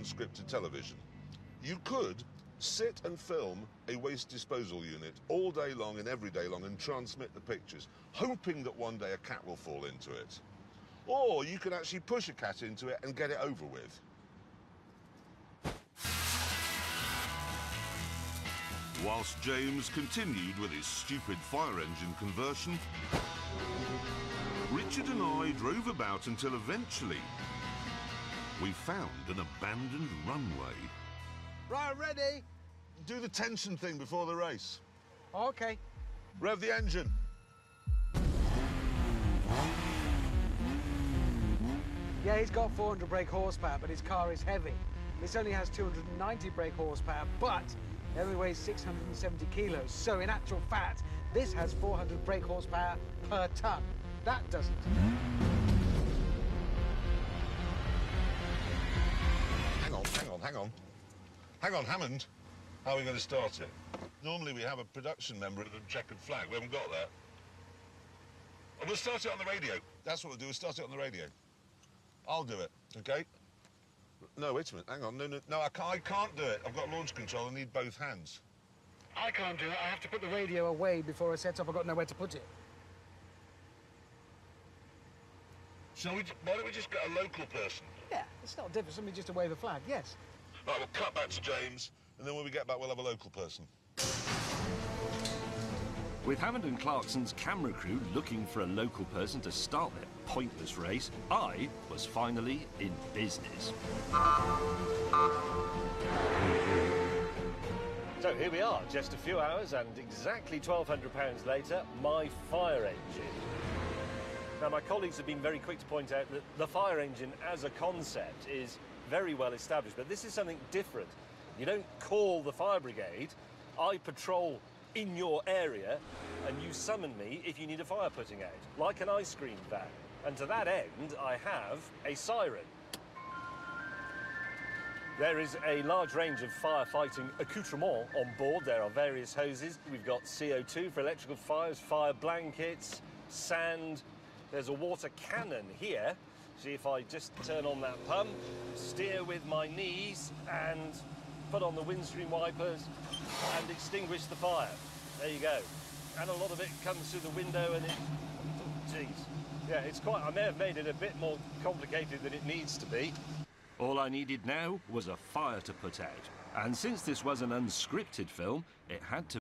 unscripted television. You could sit and film a waste disposal unit all day long and every day long and transmit the pictures, hoping that one day a cat will fall into it. Or you could actually push a cat into it and get it over with. Whilst James continued with his stupid fire engine conversion, Richard and I drove about until eventually we found an abandoned runway. Right, ready? Do the tension thing before the race. OK. Rev the engine. Yeah, he's got 400 brake horsepower, but his car is heavy. This only has 290 brake horsepower, but it only weighs 670 kilos. So, in actual fact, this has 400 brake horsepower per tonne. That doesn't. Hang on, Hammond. How are we going to start it? Normally we have a production member with a checkered flag. We haven't got that. Oh, we'll start it on the radio. That's what we'll do. We'll start it on the radio. I'll do it, OK? No, wait a minute. Hang on. No, I can't do it. I've got launch control. I need both hands. I can't do it. I have to put the radio away before I set up. I've got nowhere to put it. Why don't we just get a local person? Yeah, it's not different. Somebody just to wave a flag, yes. Right, we'll cut back to James, and then when we get back, we'll have a local person. With Hammond and Clarkson's camera crew looking for a local person to start their pointless race, I was finally in business. So here we are, just a few hours and exactly £1,200 later, my fire engine. Now, my colleagues have been very quick to point out that the fire engine as a concept is very well established, but this is something different. You don't call the fire brigade, I patrol in your area, and you summon me if you need a fire putting out, like an ice cream van. And to that end, I have a siren. There is a large range of firefighting accoutrements on board. There are various hoses. We've got CO2 for electrical fires, fire blankets, sand. There's a water cannon here. See if I just turn on that pump, steer with my knees and put on the windscreen wipers and extinguish the fire. There you go. And a lot of it comes through the window and it... Jeez. Yeah, it's quite... I may have made it a bit more complicated than it needs to be. All I needed now was a fire to put out. And since this was an unscripted film, it had to